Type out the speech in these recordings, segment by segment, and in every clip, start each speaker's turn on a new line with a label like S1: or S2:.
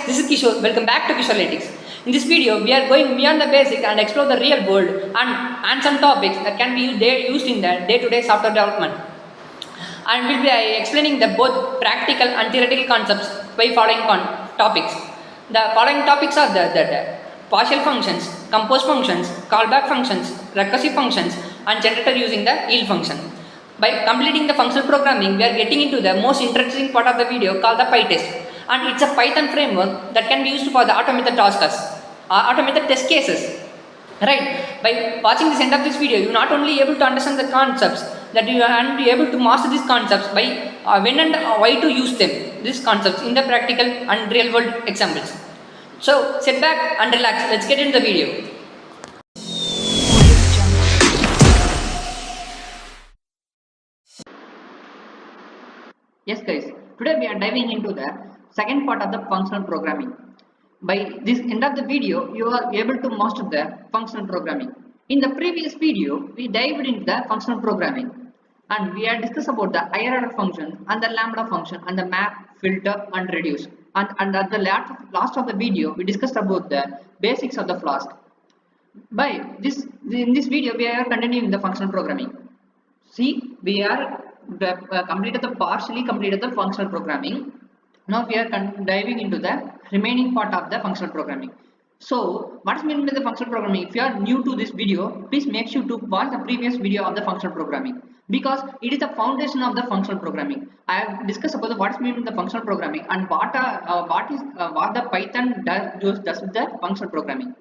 S1: this is Kishore. Welcome back to KishoreLytics. In this video, we are going beyond the basic and explore the real world and some topics that can be used in the day-to-day software development. And we'll be explaining the both practical and theoretical concepts by following topics. The following topics are the partial functions, compose functions, callback functions, recursive functions, and generator using the yield function. By completing the functional programming, we are getting into the most interesting part of the video called the PyTest. And it's a Python framework that can be used for the automated tasks, automated test cases. Right? By watching this end of this video, you're not only able to understand the concepts, that you are be able to master these concepts by when and why to use them, these concepts in the practical and real world examples. So sit back and relax. Let's get into the video. Yes guys, today we are diving into the second part of the functional programming. By this end of the video, you are able to master the functional programming. In the previous video, we dived into the functional programming and we had discussed about the higher order function and the lambda function and the map, filter and reduce. And at the last of the video, we discussed about the basics of the Flask. In this video, we are continuing the functional programming. See, we are partially completed the functional programming. Now we are diving into the remaining part of the functional programming. So what is meant by the functional programming? If you are new to this video, please make sure to watch the previous video of the functional programming, because it is the foundation of the functional programming. I have discussed about what is meant by the functional programming and what the Python does with the functional programming.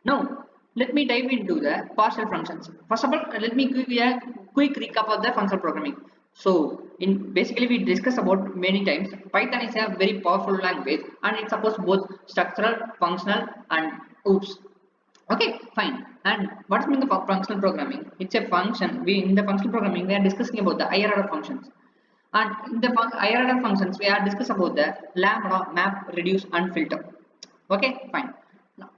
S1: Now let me dive into the partial functions. First of all, let me give you a quick recap of the functional programming. So basically we discussed about many times, Python is a very powerful language and it supports both structural, functional and OOPS. Okay, fine. And what's mean the functional programming? It's a function. In the functional programming we are discussing about the higher order functions. And in the higher order functions we are discussing about the lambda, map, reduce and filter. Okay, fine.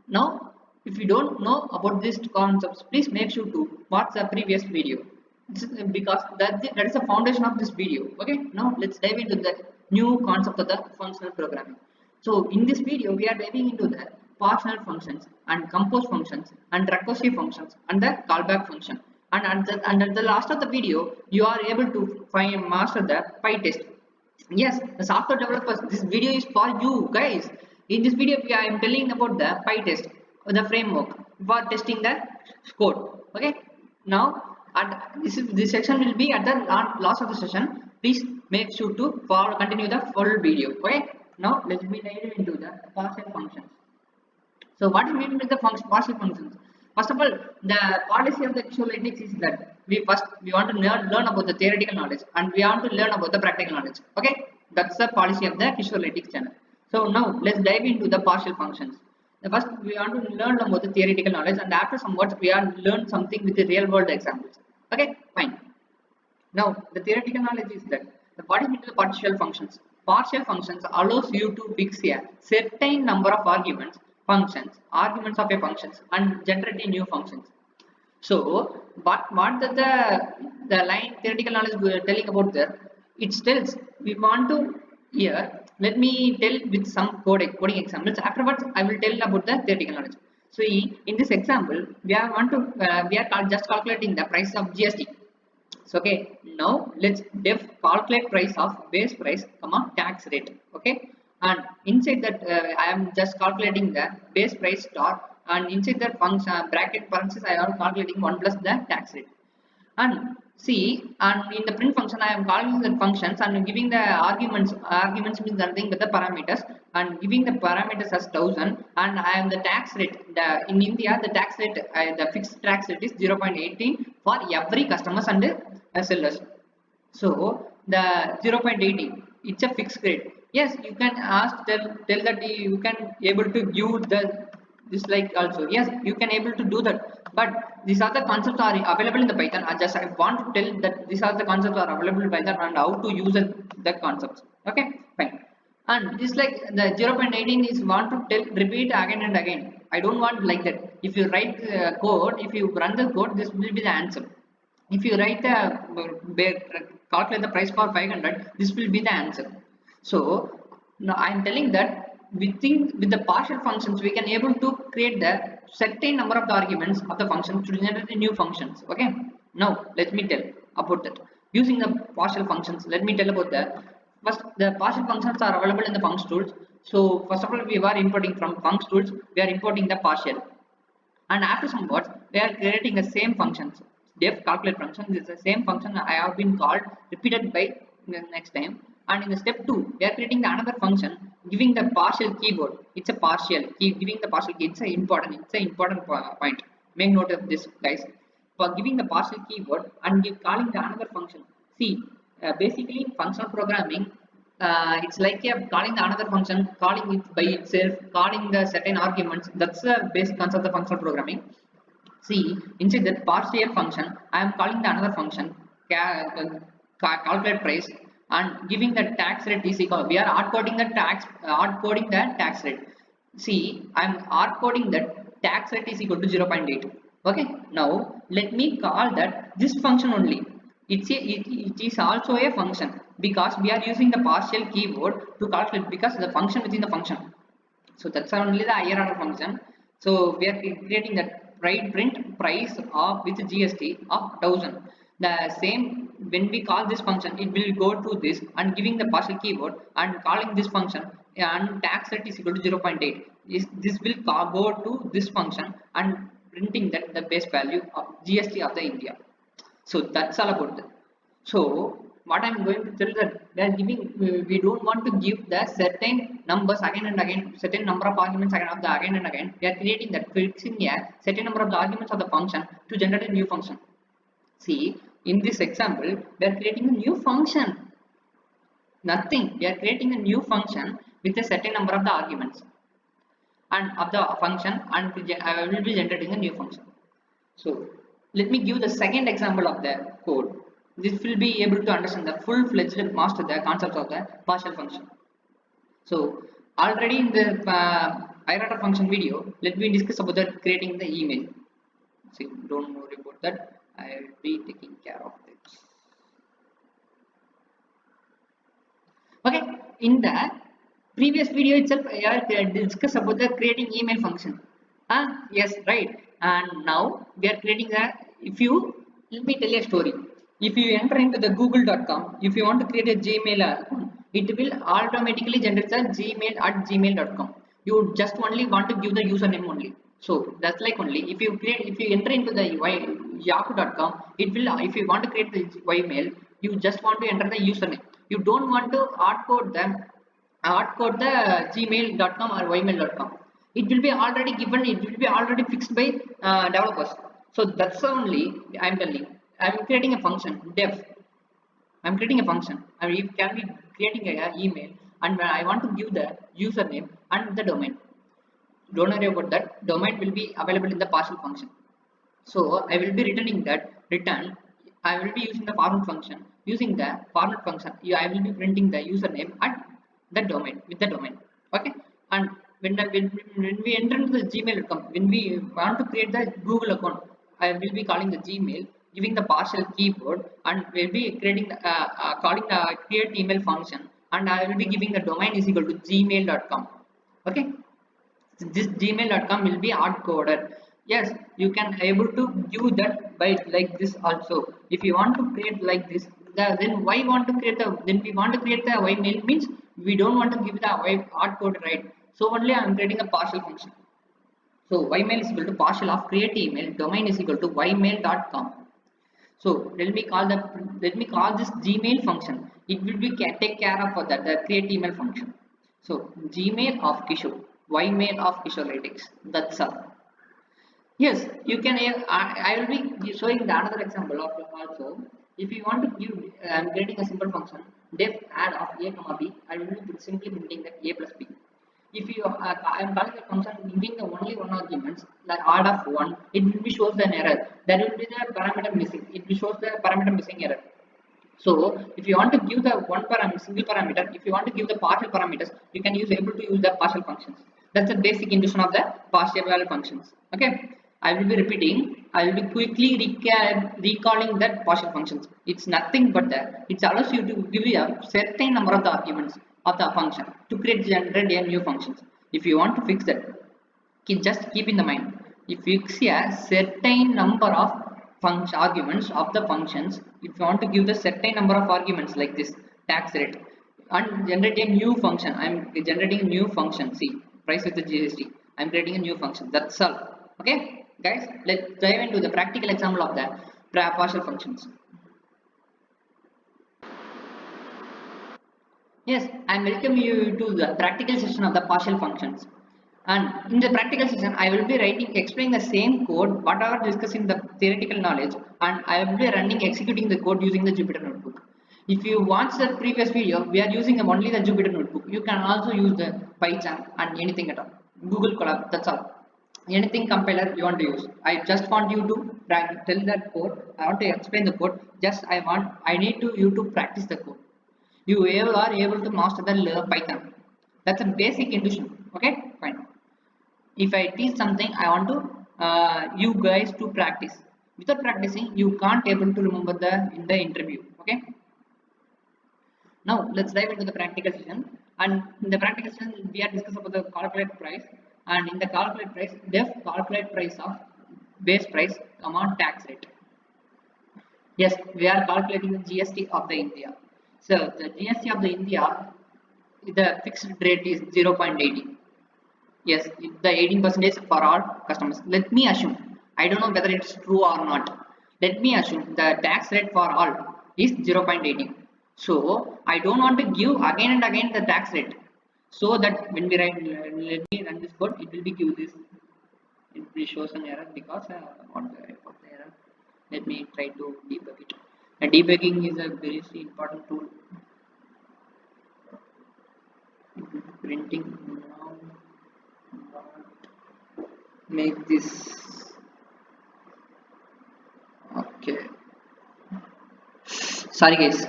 S1: Now if you don't know about these concepts, please make sure to watch the previous video, because that is the foundation of this video. Okay, now let's dive into the new concept of the functional programming. So in this video we are diving into the partial functions and compose functions and recursive functions and the callback function. And at the last of the video you are able to master the PyTest. Yes, the software developers, this video is for you guys. In this video I am telling about the PyTest, the framework for testing the code. Okay, now this section will be at the last of the session. Please make sure to continue the full video. Okay, now let's be dive into the partial functions. So what is meant with the partial functions? First of all, the policy of the KishoreLytics is that we want to learn about the theoretical knowledge and we want to learn about the practical knowledge. Okay, that's the policy of the KishoreLytics channel. So now let's dive into the partial functions. First, we want to learn about the theoretical knowledge, and after somewhat we are learn something with the real world examples. Okay, fine. Now the theoretical knowledge is that what is the partial functions? Partial functions allows you to fix a certain number of arguments of a functions and generate new functions. So what the line theoretical knowledge telling about there? It tells we want to here. Let me tell with some coding examples. Afterwards, I will tell about the theoretical knowledge. So in this example, we are just calculating the price of GST. So okay, now let's calculate price of base price, tax rate. Okay, and inside that I am just calculating the base price star, and inside that function bracket parenthesis I am calculating 1 plus the tax rate. And see, and in the print function I am calling the functions and giving the arguments means nothing but the parameters, and giving the parameters as 1000, and I am the tax rate. In India the tax rate, the fixed tax rate is 0.18 for every customers and sellers. So the 0.18, it's a fixed rate. Yes, you can tell that you can able to give the this like also. Yes, you can able to do that, but these are the concepts are available in the Python. I want to tell that these are the concepts are available in Python and how to use the concepts. Okay, fine. And this like the 0.18 is want to repeat again and again. I don't want like that. If you write the code, if you run the code, this will be the answer. If you write calculate the price for 500, this will be the answer. So now I am telling that with the partial functions, we can able to create the certain number of the arguments of the function to generate the new functions. Okay, now let me tell about that. Using the partial functions, let me tell about that. First, the partial functions are available in the func tools. So first of all, we are importing from func tools, we are importing the partial, and after some words we are creating the same functions. Def calculate function is the same function I have been called repeated by the next time. And in the step 2, we are creating the another function giving the partial keyword. It's a partial key, giving the partial key. It's an important point. Make note of this, guys. For giving the partial keyword and calling the another function. See, basically in functional programming, it's like calling the another function, calling it by itself, calling the certain arguments. That's the basic concept of functional programming. See, inside that partial function, I am calling the another function, calculate price, and giving the tax rate is equal. We are hard coding the tax rate. See, I am hard coding that tax rate is equal to 0.8. Okay, now let me call that this function only. It is also a function because we are using the partial keyword to calculate, because the function within the function. So that's only the higher order function. So we are creating that print price of with GST of 1000. The same, when we call this function, it will go to this and giving the partial keyword and calling this function, and tax rate is equal to 0.8. This will go to this function and printing that the base value of GST of the India. So that's all about that. So what I'm going to tell that we don't want to give the certain numbers again and again, certain number of arguments again and again. We are creating that, fixing a certain number of the arguments of the function to generate a new function. See, in this example, we are creating a new function. Nothing. We are creating a new function with a certain number of the arguments and of the function, and I will be generating a new function. So let me give the second example of the code. This will be able to understand the full-fledged master the concept of the partial function. So already in the higher function video, let me discuss about that creating the email. See, don't worry about that. I will be taking care of this. Okay, in the previous video itself, I discussed about the creating email function. Yes, right. And now we are creating the. Let me tell you a story. If you enter into the google.com, if you want to create a Gmail account, it will automatically generate a gmail@gmail.com. You just only want to give the username only. So that's like only if you enter into the yahoo.com, it will, if you want to create the Ymail, you just want to enter the username. You don't want to hard code the gmail.com or ymail.com. It will be already given, it will be already fixed by developers. So that's only I am telling. I am creating a function def. I am creating a function. I mean, it can be creating an email, and when I want to give the username and the domain. Don't worry about that. Domain will be available in the partial function. So I will be returning that return. I will be using the format function. Using the format function, I will be printing the username and the domain with the domain. Okay. And when we enter into the gmail.com, when we want to create the Google account, I will be calling the Gmail, giving the partial keyword, and will be creating the, calling the create email function, and I will be giving the domain is equal to gmail.com. Okay. This gmail.com will be hard coded. Yes, you can able to give that by like this also. If you want to create like this, then why want to create the, then we want to create the ymail, means we don't want to give the hard code, right? So only I am creating a partial function. So ymail is equal to partial of create email, domain is equal to ymail.com. So let me call this Gmail function. It will be take care of that the create email function. So Gmail of Kishore, Ymail of KishoreLytics. That's all. Yes, you can. I will be showing the another example of also. If you want to give, I am creating a simple function def add of a comma b. I will be simply printing that a plus b. If you I am calling the function giving the only one arguments, like add of 1, it will be shows an error. There will be the parameter missing. It will shows the parameter missing error. So if you want to give the single parameter, if you want to give the partial parameters, you can able to use the partial functions. That's the basic intuition of the partial functions. Okay, I will be repeating. I will be quickly recalling that partial functions. It's nothing but that it allows you to give a certain number of the arguments. of the function to generate a new functions. If you want to fix that, just keep in the mind, if you fix a certain number of arguments of the functions, if you want to give the certain number of arguments like this tax rate and generate a new function, I'm generating a new function. See, price with the GST, I'm creating a new function. That's all. Okay guys, let's dive into the practical example of the partial functions. Yes, I am welcome you to the practical session of the partial functions. And in the practical session, I will be explaining the same code, whatever discussing the theoretical knowledge, and I will be executing the code using the Jupyter Notebook. If you watch the previous video, we are using only the Jupyter Notebook. You can also use the Python and anything at all. Google Colab, that's all. Anything compiler you want to use. I just want you to tell that code. I want to explain the code. I need you to practice the code. You are able to master the Python. That's a basic intuition. Okay, fine. If I teach something, I want to you guys to practice. Without practicing, you can't able to remember in the interview. Okay. Now let's dive into the practical session. And in the practical session, we are discussing about the calculate price. And in the calculate price, def calculate price of base price, tax rate. Yes, we are calculating the GST of the India. So the GST of the India, the fixed rate is 0.80. Yes, the 18% for all customers. Let me assume, I don't know whether it's true or not. Let me assume the tax rate for all is 0.80. So I don't want to give again and again the tax rate. So that when we write, let me run this code, it will be give this. It will show an error because I want to report the error. Let me try to debug it. Debugging is a very important tool. Printing now. Make this okay. Sorry guys,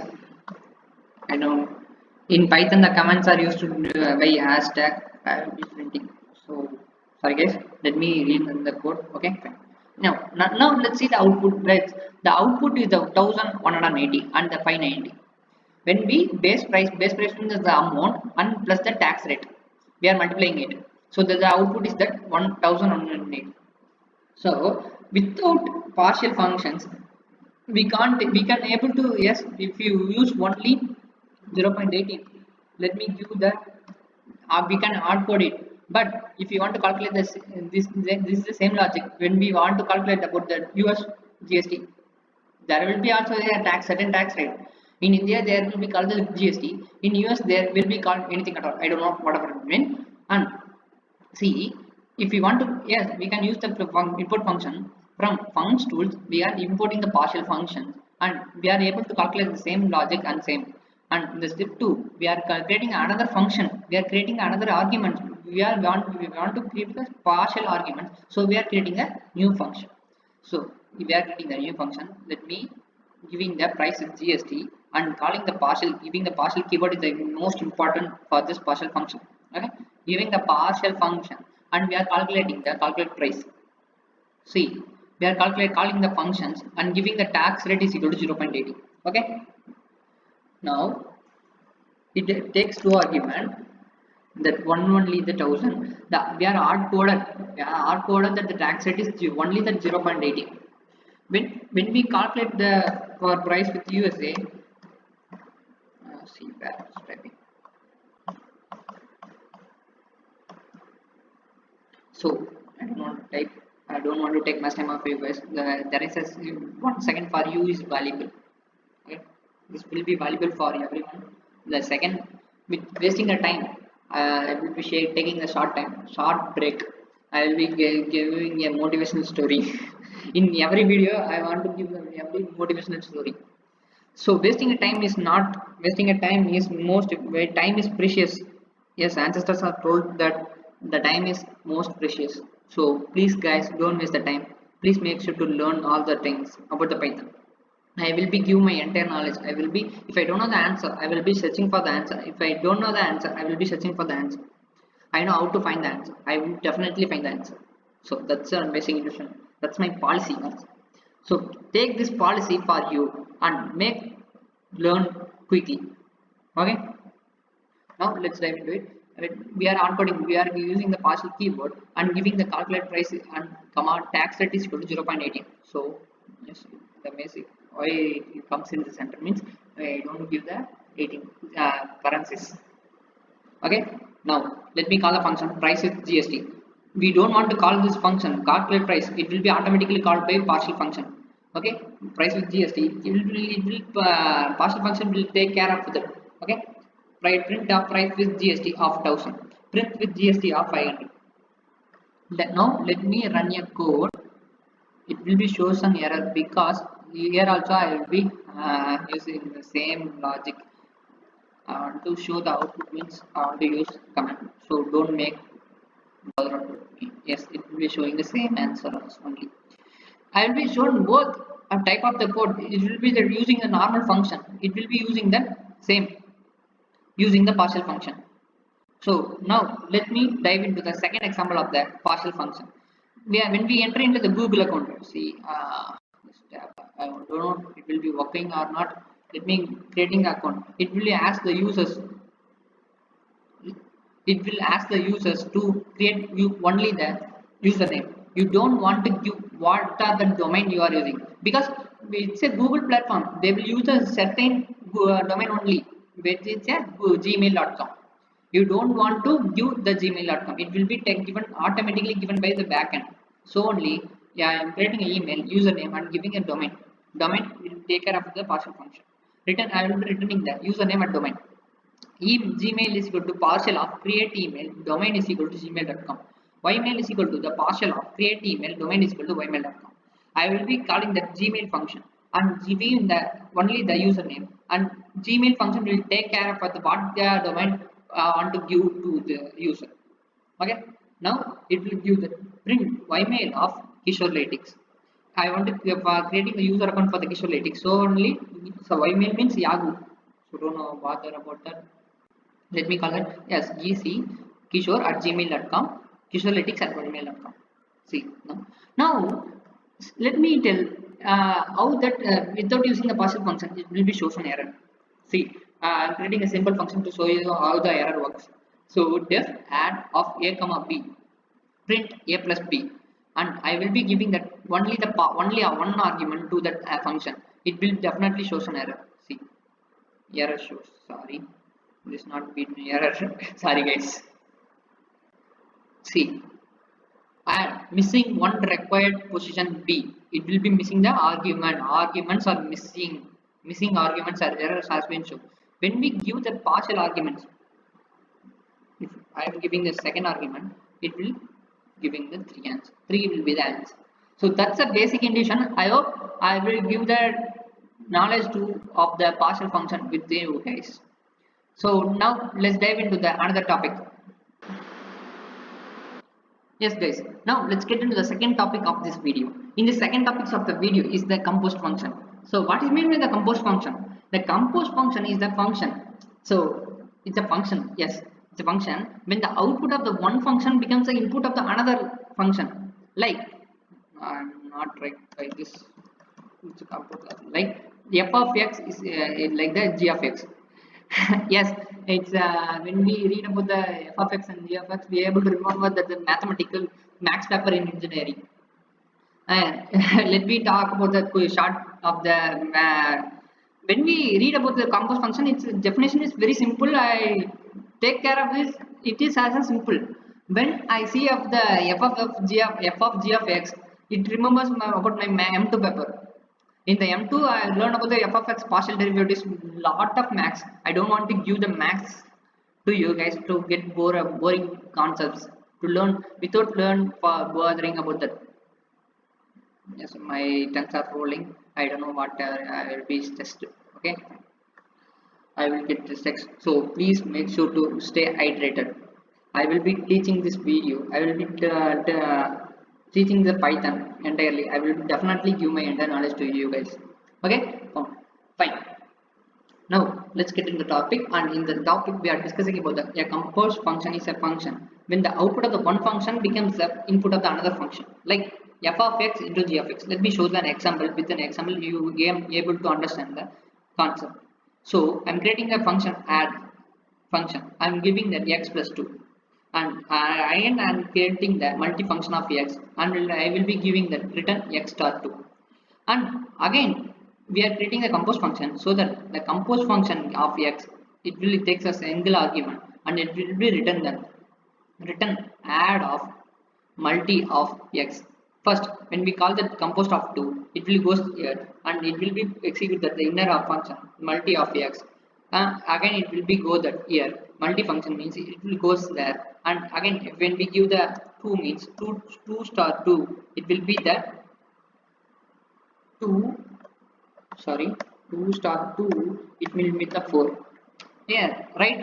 S1: I know in Python the commands are used to by hashtag. I will be printing. So sorry guys, let me read the code. Okay, fine. Now let's see the output. The output is the 1180 and the 590. When we base price is the amount and plus the tax rate, we are multiplying it. So the output is that 1180. So without partial functions, we can able to, yes, if you use only 0.18, let me give the we can hard code it. But if you want to calculate this is the same logic. When we want to calculate about the US GST, there will be also a certain tax rate. In India, there will be called the GST. In US, there will be called anything at all. I don't know whatever it means. And see, if we want to, yes, we can use the input function from funcs tools. We are importing the partial functions, and we are able to calculate the same logic and same. And in the step 2, we are creating another function. We are creating another argument. We want to create the partial argument. So we are creating a new function. So if we are creating the new function, let me giving the price of GST and calling the partial, giving the partial keyword is the most important for this partial function. Okay, giving the partial function and we are calculating the calculate price. See, we are calling the functions and giving the tax rate is equal to 0.80. Okay, now it takes two argument. That one only the 1000. We are hard coded. That the tax rate is only that 0.80. When we calculate the for price with USA, see where it's typing. So I don't want to type. I don't want to take much time of you guys. There is a 1 second for you is valuable. Okay, this will be valuable for everyone. The second, with wasting the time, I will be taking a short break. I will be giving a motivational story. In every video, I want to give every motivational story. So wasting a time is not wasting a time is time is precious. Yes, ancestors are told that the time is most precious. So please guys, don't waste the time. Please make sure to learn all the things about the Python. I will be give my entire knowledge. I will be, if I don't know the answer, I will be searching for the answer. If I don't know the answer, I will be searching for the answer. I know how to find the answer. I will definitely find the answer. So that's a basic intuition. That's my policy also. So take this policy for you and learn quickly. Okay. Now let's dive into it. We are encoding, we are using the partial keyword and giving the calculate price and command tax rate is equal to 0.18. So yes, the basic why it comes in the center means I don't give the 18 parentheses. Okay, now let me call the function price with GST. We don't want to call this function calculate price, it will be automatically called by partial function. Okay, price with GST, partial function will take care of that. Okay, print of price with GST of 1000, print with GST of 500. Now let me run a code. It will be show some error because here also I will be using the same logic. I want to show the output means I want to use command, so don't make bother about me. Yes, it will be showing the same answer only. I will be shown both a type of the code. It will be the using the normal function, it will be using the same using the partial function. So now let me dive into the second example of the partial function. When we enter into the Google account, see I don't know it will be working or not. Let me creating the account. It will ask the users. It will ask the users to create you only the username. You don't want to give what are the domain you are using, because it's a Google platform. They will use a certain domain only, which is a gmail.com. You don't want to give the gmail.com. It will be given automatically given by the backend. So only, yeah, I am creating an email username and giving a domain. Domain will take care of the partial function. Return, I will be returning the username and domain. Gmail is equal to partial of create email, domain is equal to gmail.com. Ymail is equal to the partial of create email, domain is equal to ymail.com. I will be calling the Gmail function and giving the only the username, and Gmail function will take care of the what the domain want to give to the user. Okay, now it will give the print ymail of KishoreLytics. I want to creating the user account for the KishoreLytics. So only, so ymail means Yahoo. So don't know bother about that. Let me call it yes gc kishore at gmail.com, KishoreLytics at gmail.com. See now let me tell how that without using the partial function it will be shows an error. See, I'm creating a simple function to show you how the error works. So def add of a comma b, print a plus b, and I will be giving that only the only one argument to that function. It will definitely shows an error. See, error shows, sorry, this not beat me error. Sorry guys. See, I am missing one required position b. It will be missing the argument. Arguments are missing. Missing arguments are errors has been shown. When we give the partial arguments, if I am giving the second argument, it will giving the 3 answer. 3 will be the answer. So that's a basic condition. I hope I will give the knowledge to of the partial function with you guys. So now let's dive into the another topic. Yes guys, now let's get into the second topic of this video. In the second topics of the video is the compost function. So what is meant by the compost function? The compost function is the function. So it's a function. Yes, it's a function when the output of the one function becomes the input of the another function. Like I'm not right by this. It's a compost like f of x is like the g of x. Yes, it's when we read about the f of x and g of x, we are able to remember that the mathematical max paper in engineering. And let me talk about the short of the when we read about the compost function, its definition is very simple. I take care of this. It is as a simple. When I see of the f of g of x, it remembers about my M2 paper. In the M2, I learned about the f of x partial derivatives, lot of max. I don't want to give the max to you guys to get boring concepts to learn without bothering about that. Yes, my tongues are rolling. I don't know what I will be tested. Okay, I will get this text. So please make sure to stay hydrated. I will be teaching this video. I will be teaching the Python entirely. I will definitely give my entire knowledge to you guys. Okay, fine. Now let's get into the topic, and in the topic we are discussing about a compost function is a function when the output of the one function becomes the input of the another function, like f of x into g of x. Let me show an example. With an example you are able to understand the concept. So I'm creating a function add function. I'm giving that x plus 2, and again I'm creating the multifunction of x, and I will be giving that return x star 2. And again we are creating a compose function, so that the compose function of x, it will takes a single argument and it will be return add of multi of x. First, when we call the compost of 2, it will goes here and it will be execute that the inner of function multi of x. Again it will be go that here multi function means it will goes there, and again when we give the 2 means 2 star 2, it will be the 2 2 star 2, it will be the 4. Yeah, right.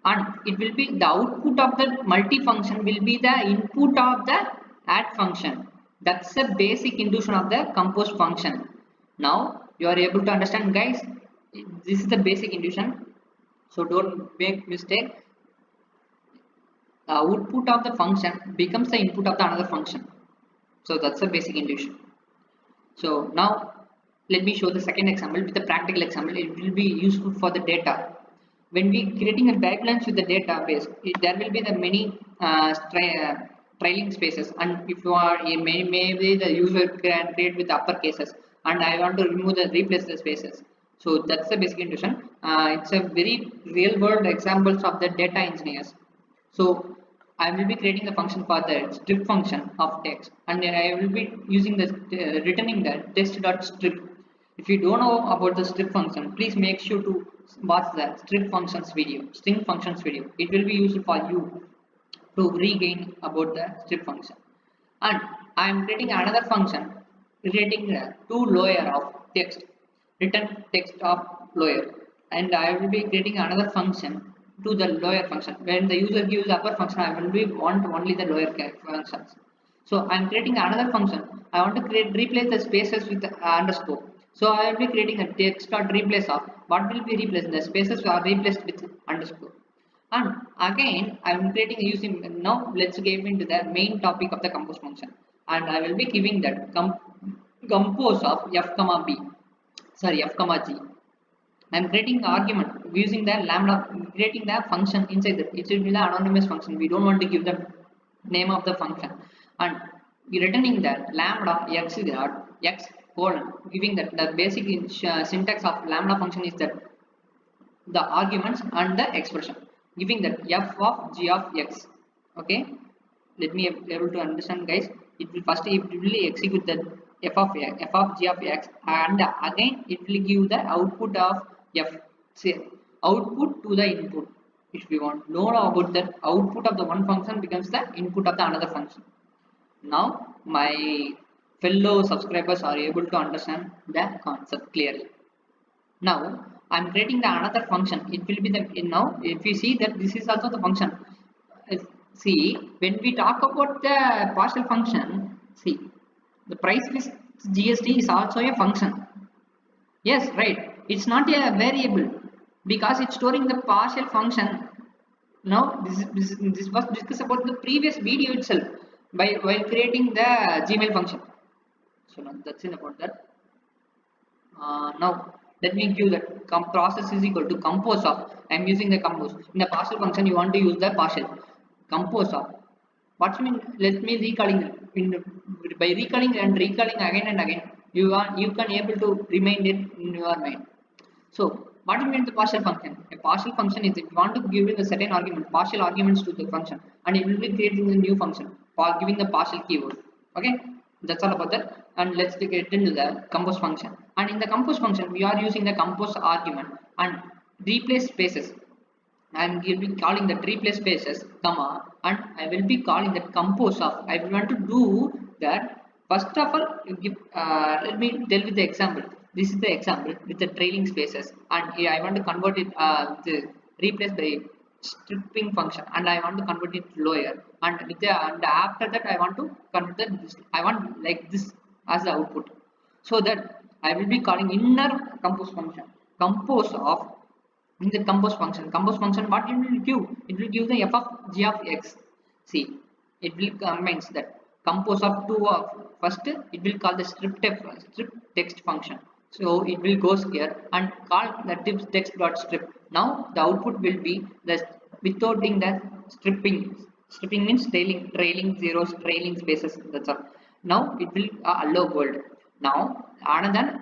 S1: And it will be the output of the multifunction will be the input of the add function. That's the basic intuition of the compose function. Now you are able to understand, guys. This is the basic intuition, so don't make mistake. The output of the function becomes the input of the another function. So that's the basic intuition. So now let me show the second example with the practical example. It will be useful for the data. When we creating a pipelines with the database, there will be the many trailing spaces, and if you are maybe the user can create with upper cases, and I want to replace the spaces. So that's the basic intuition. It's a very real world examples of the data engineers. So I will be creating the function for the strip function of text, and I will be using the returning the text.strip. If you don't know about the strip function, please make sure to watch the strip functions video, string functions video. It will be useful for you to regain about the strip function. And I am creating another function relating the to lower of text, return text of lower, and I will be creating another function to the lower function. When the user gives upper function, I will be want only the lower functions. So I am creating another function. I want to replace the spaces with the underscore. So I will be creating a text dot replace of what will be replaced. The spaces are replaced with underscore. And again I am creating using, now let's get into the main topic of the compose function, and I will be giving that compose of f comma b, f comma g. I am creating the argument using the lambda, creating the function inside that. It will be the anonymous function. We don't want to give the name of the function, and returning that lambda x dot x colon, giving that the basic syntax of lambda function is that the arguments and the expression, giving that f of g of x. Okay, let me able to understand, guys. It will first it will execute the f of g of x, and again it will give the output of f, say output to the input. If we want to know about that, output of the one function becomes the input of the another function. Now my fellow subscribers are able to understand the concept clearly. Now I'm creating the another function. It will be the, now if you see that this is also the function. See, when we talk about the partial function, see, the price list GST is also a function. Yes, right. It's not a variable because it's storing the partial function. Now this was discussed about the previous video itself while creating the Gmail function. So now that's it about that. Now let me give that process is equal to compose of. I am using the compose. In the partial function you want to use the partial. Compose of. What you mean? Let me recalling by recalling and recalling again and again. You can able to remain it in your mind. So what do you mean the partial function? A partial function is if you want to give it a certain argument, partial arguments to the function, and it will be creating a new function for giving the partial keyword. Okay, that's all about that. And let's get into the compose function. And in the compose function, we are using the compose argument and replace spaces. I will be calling the replace spaces, comma, and I will be calling that compose of. I want to do that. First of all, let me tell you the example. This is the example with the trailing spaces, and I want to convert it replace by stripping function, and I want to convert it lower, and with the, and after that I want to convert this. I want like this as the output, so that I will be calling inner compose function. Compose of in the compose function. Compose function, what it will give? It will give the f of g of x. See, it will combines that compose of two of first. It will call the strip text function. So it will goes here and call the text.strip. Now the output will be the without doing the stripping. Stripping means trailing zeros, trailing spaces. That's all. Now it will allow world. Now another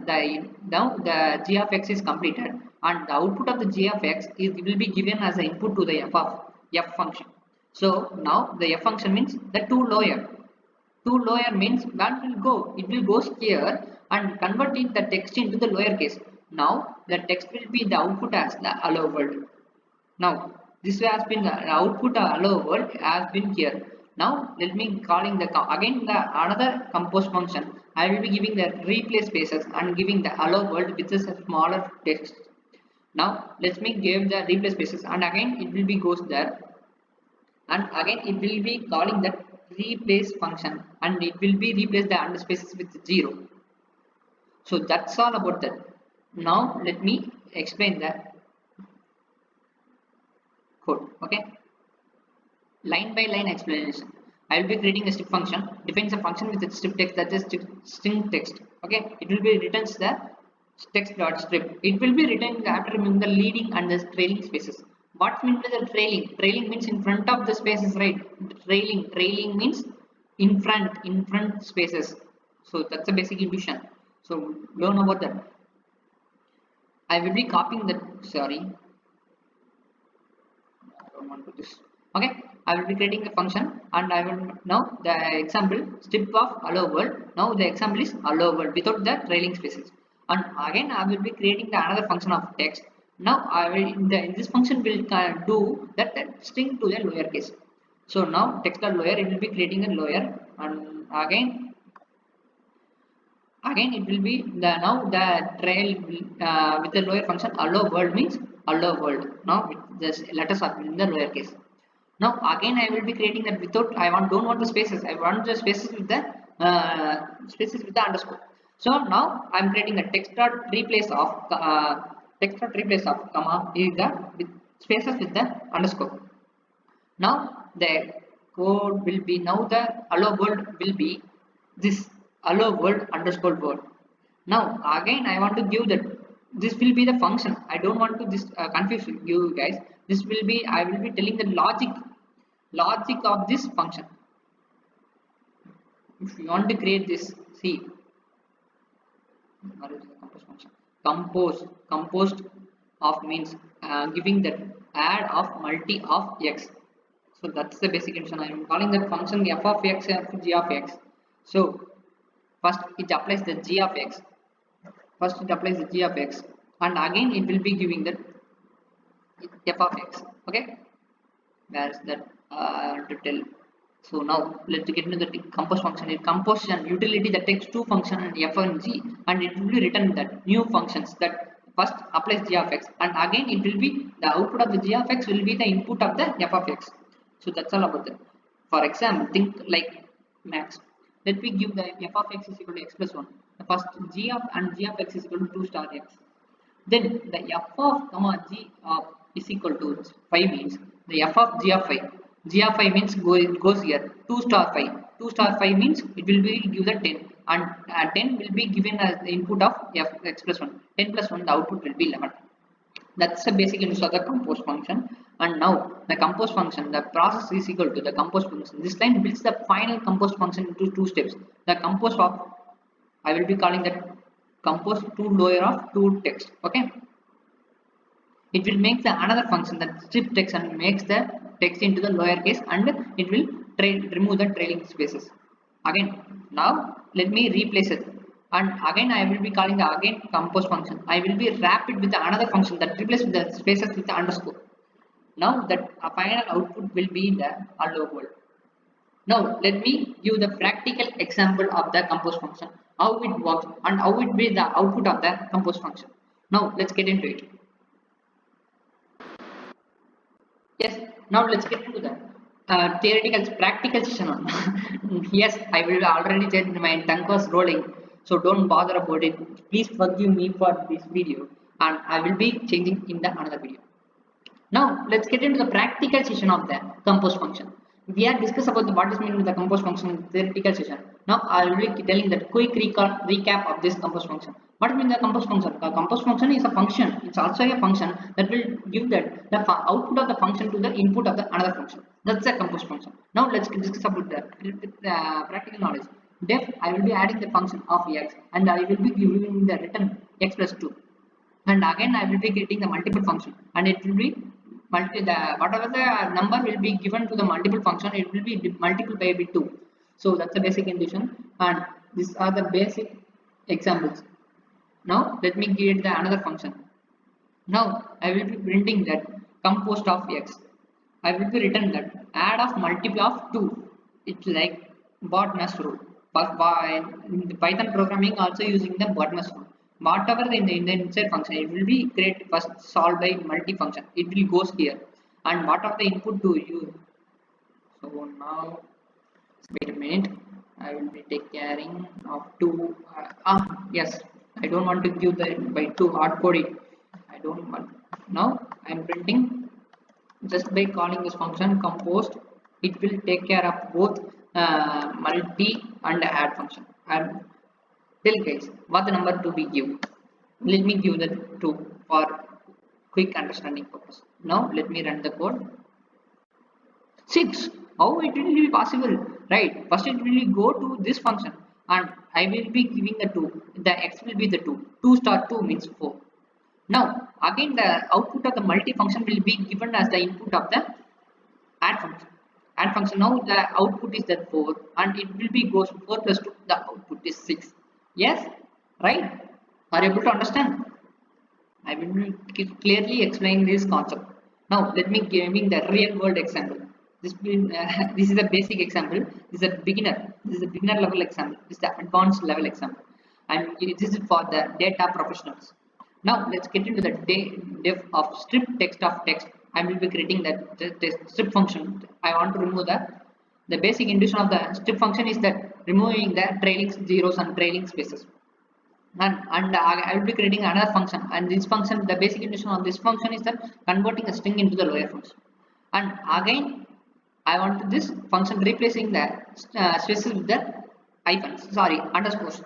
S1: now the g of x is completed and the output of the g of x is will be given as an input to the f function. So now the f function means the two lower. Two lower means one will go, it will goes here and converting the text into the lower case. Now the text will be the output as the hello world. Now this has been the output hello world has been here. Now let me calling the again the another compose function. I will be giving the replace spaces and giving the hello world with a smaller text. Now let me give the replace spaces and again it will be goes there and again it will be calling that replace function and it will be replace the underspaces with 0. So that's all about that. Now let me explain the code. Okay, line by line explanation. I will be creating a strip function, defines a function with a strip text, that is string text. Okay, it will be returns the text dot strip. It will be written after removing the leading and the trailing spaces. What means by the trailing? Trailing means in front of the spaces, right? Trailing means in front spaces. So that's a basic intuition. So learn about that. I will be copying that. Sorry, I don't want to do this. Okay, I will be creating a function and I will now the example strip of hello world. Now the example is hello world without the trailing spaces. And again I will be creating the another function of text. Now I will in this function will do that string to the lower case. So now text dot lower, it will be creating a lower and again it will be the now the trail with the lower function hello world means hello world. Now just letters are in the lower case. Now again I will be creating that without don't want the spaces. I want the spaces with the underscore. So now I am creating a text dot replace of comma is the with spaces with the underscore. Now the code will be now the hello world will be this hello world underscore world. Now again I want to give that this will be the function. I don't want to this confuse you guys. This will be I will be telling the logic of this function. If you want to create this, see what is the compose function? Composed of means giving that add of multi of x. So that's the basic intention. I am calling that function f of x and g of x. So first it applies the g of x. And again it will be giving that f of x. Okay, where is that to tell. So now let's get into the compose function. It composes an utility that takes two functions and f and g, and it will be written that new functions that first applies g of x, and again it will be the output of the g of x will be the input of the f of x. So that's all about that. For example, think like max. Let me give the f of x is equal to x plus 1. The first g of x is equal to 2 star x. Then the f of comma g of is equal to 5 means the f of g of 5. G of 5 means goes here 2 star 5. 2 star 5 means it will be give the 10 and 10 will be given as the input of x plus 1. 10 plus 1 the output will be 11. That's the basic use of the compose function. And now the compose function, the process is equal to the compose function. This line builds the final compose function into 2 steps. The compose of I will be calling that compose to lower of 2 text. Okay, it will make the another function that strip text and makes the text into the lower case, and it will remove the trailing spaces. Again now let me replace it, and again I will be calling the again compose function. I will be wrap it with another function that replaces the spaces with the underscore. Now that final output will be the hello world. Now let me give the practical example of the compose function, how it works and how it will be the output of the compose function. Now let's get into it. Yes, now let's get into the theoretical practical session on. Yes, I will already said my tongue was rolling, so don't bother about it. Please forgive me for this video, and I will be changing in the another video. Now let's get into the practical session of the compose function. we are discussed about what is meant with the compose function in theoretical session. Now I will be telling that quick recap of this compose function. What means the compose function? A compose function is a function. It's also a function that will give that the output of the function to the input of the another function. That's a compose function. Now let's discuss about the practical knowledge. Def, I will be adding the function of x and I will be giving the return x plus 2. And again I will be getting the multiple function and it will be whatever the number will be given to the multiple function, it will be multiplied by 2. So that's the basic condition and these are the basic examples. Now let me create the another function. Now I will be printing that compost of x. I will be written that add of multiple of 2. It's like botness rule. But by in the Python programming also using the botness rule. Whatever in the inside function, it will be create first solved by multi-function. It will goes here. And what are the input to you? So now wait a minute. I will be taking caring of 2. Yes. I don't want to give the by 2 hard coding. I don't want. Now I am printing just by calling this function compost. It will take care of both multi and add function. And tell guys what the number to be give. Let me give the 2 for quick understanding purpose. Now let me run the code. 6. How it will be possible? Right. First it will go to this function and I will be giving the 2. The x will be the 2. 2 star 2 means 4. Now again the output of the multi function will be given as the input of the add function. Add function. Now the output is that 4 and it will be goes 4 plus 2. The output is 6. Yes, right? Are you able to understand? I will clearly explain this concept. Now let me giving the real world example. This this is a basic example. This is a beginner. This is a beginner level example. This is the advanced level example. And this is for the data professionals. Now let's get into the def of strip text of text. I will be creating that the strip function. I want to remove the basic intuition of the strip function is that removing the trailing zeros and trailing spaces. And I will be creating another function, and this function, the basic intuition of this function is that converting a string into the lower function. And again I want this function replacing the spaces with the hyphens, sorry, underscores.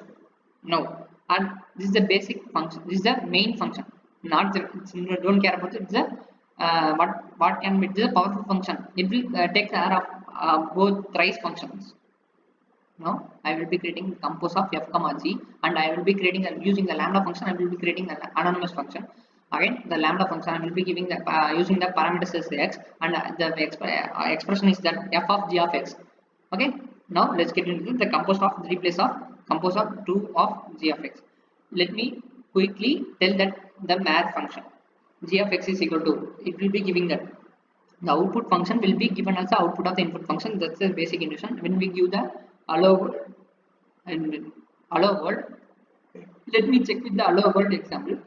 S1: No, and this is the basic function. This is the main function. Not the don't care about it. It's the what can be the powerful function. It will take care of both thrice functions. Now I will be creating compose of f comma g, and I will be creating using the lambda function. I will be creating an anonymous function. Again, the lambda function I will be giving the using the parameters as x, and the expression is that f of g of x. Okay. Now let's get into the compose of replace of compose of 2 of g of x. Let me quickly tell that the math function g of x is equal to, it will be giving that the output function will be given as the output of the input function. That's the basic intuition. When we give the allow world and allow world, let me check with the allow world example.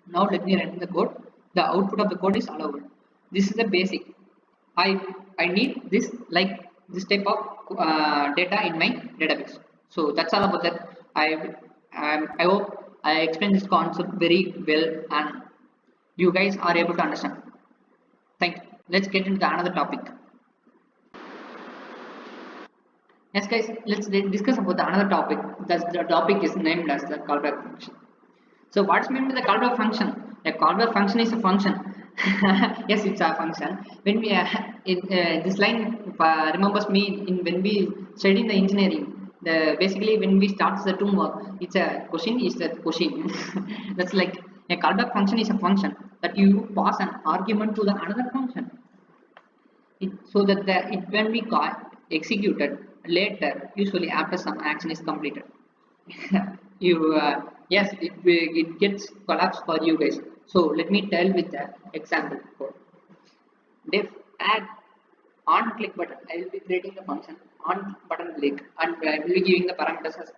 S1: Now let me run the code. The output of the code is allow world. This is the basic. I need this like this type of data in my database. So that's all about that. I hope I explained this concept very well and you guys are able to understand. Thank you. Let's get into another topic. Yes guys, let's discuss about another topic. The topic is named as the callback function. So what's meant by the callback function? A callback function is a function. Yes, it's a function. When we this line remembers me in when we study in the engineering. Basically when we start the teamwork, it's a question is the question. That's like a callback function is a function that you pass an argument to the another function. So that when we got executed later, usually after some action is completed. You yes, it gets collapsed for you guys. So let me tell with the example code. Def add on click button. I will be creating the function on button click, and I will be giving the parameters as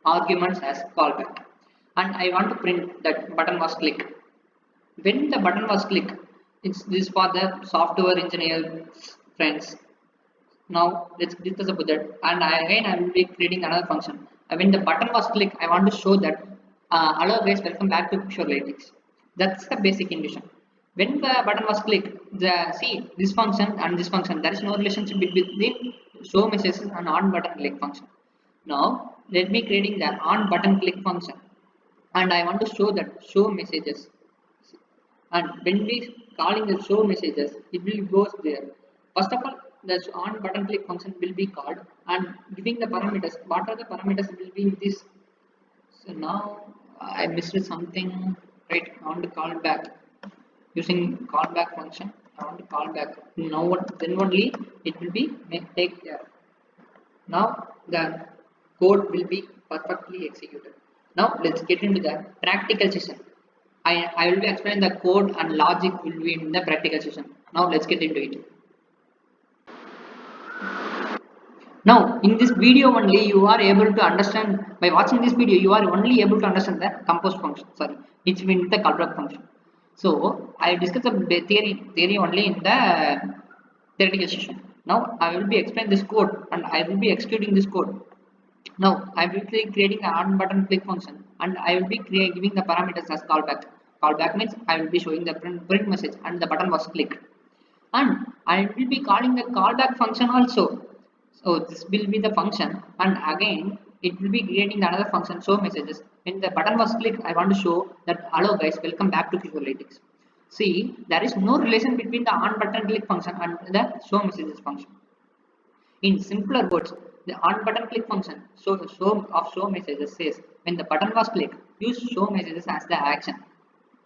S1: arguments as callback, and I want to print that button was clicked. When the button was clicked, it's this for the software engineer friends. Now let's discuss about that, and again I will be creating another function. When the button was clicked, I want to show that hello guys, welcome back to KishoreLytics. That's the basic condition. When the button was clicked, see this function and this function, there is no relationship between the show messages and on button click function. Now let me creating the on button click function, and I want to show that show messages. And when we calling the show messages, it will goes there. First of all, the on button click function will be called and giving the parameters. What are the parameters will be in this? So now I missed something. Right, I want to call back using callback function. I want to call back. Now what? Then only it will be take care. Now the code will be perfectly executed. Now let's get into the practical session. I will be explaining the code and logic will be in the practical session. Now let's get into it. Now in this video only you are able to understand, by watching this video you are only able to understand the compose function. Sorry, it's means the callback function. So I discuss the theory only in the theoretical session. Now I will be explaining this code and I will be executing this code. Now I will be creating the on button click function and I will be giving the parameters as callback. Callback means I will be showing the print message and the button was clicked. And I will be calling the callback function also. So this will be the function, and again it will be creating another function show messages. When the button was clicked, I want to show that hello guys, welcome back to KishoreLytics. See, there is no relation between the on button click function and the show messages function. In simpler words, the on button click function show messages says when the button was clicked, use show messages as the action.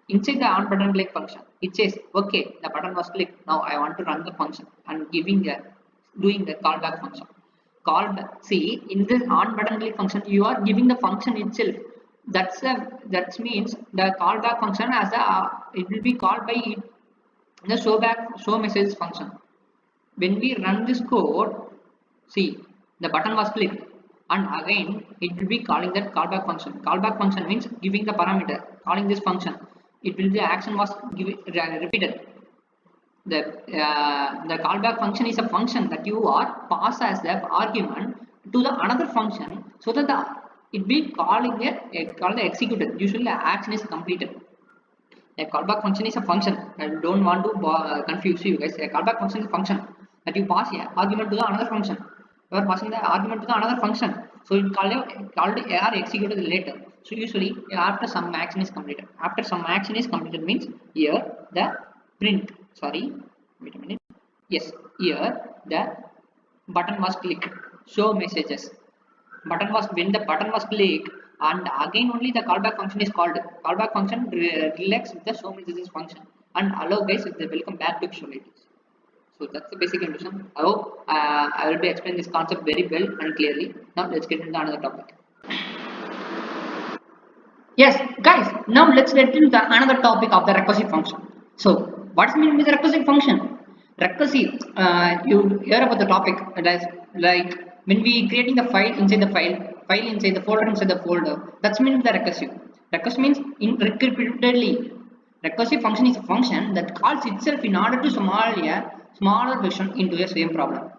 S1: Inside the on button click function, it says okay, the button was clicked. Now I want to run the function and doing the callback function. Callback. See, in this on button click function, you are giving the function itself. That means the callback function as it will be called by the show message function. When we run this code, see the button was clicked, and again it will be calling that callback function. Callback function means giving the parameter, calling this function. It will be action was repeated. The callback function is a function that you are pass as the argument to the another function, so that it be calling called the executed. Usually the action is completed. A callback function is a function. I don't want to confuse you guys. A callback function is a function that you pass a argument to the another function. You are passing the argument to the another function, so it called or executed later. So usually after some action is completed. After some action is completed means here the print. Sorry, wait a minute. Yes, here the button was clicked. Show messages. When the button was clicked, and again only the callback function is called. Callback function relates with the show messages function and allow guys with the welcome back to KishoreLytics. So that's the basic introduction. I hope I will be explaining this concept very well and clearly. Now let's get into another topic. Yes, guys. Now let's get into the another topic of the recursive function. So what's mean with the recursive function? Recursive. You hear about the topic like when we creating the file inside the file inside the folder inside the folder. That's mean the recursive. Recursive means repeatedly. Recursive function is a function that calls itself in order to solve a smaller version into a same problem.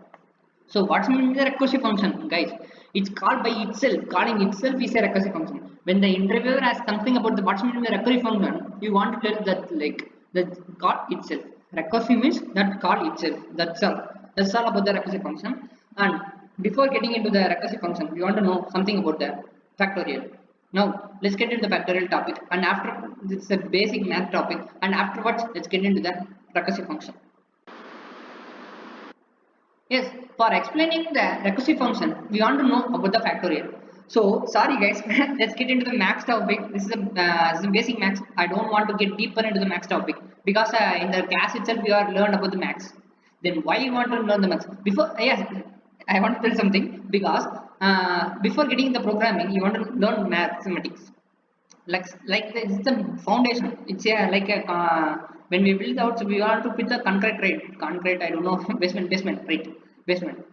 S1: So what's mean the recursive function, guys? It's called by itself. Calling itself is a recursive function. When the interviewer asks something about the what's mean the recursive function, you want to tell that like the call itself. Recursive means that call itself. That's all. That's all about the recursive function. And before getting into the recursive function, we want to know something about the factorial. Now let's get into the factorial topic. And after this is a basic math topic. And afterwards, let's get into the recursive function. Yes, for explaining the recursive function, we want to know about the factorial. So, sorry guys, let's get into the max topic. This is a basic max. I don't want to get deeper into the max topic because in the class itself we are learned about the max. Then why you want to learn the max? Before, yes, I want to tell something because before getting the programming, you want to learn mathematics. It's the foundation. It's like a when we build out, so we want to put the concrete. I don't know basement, right? Basement.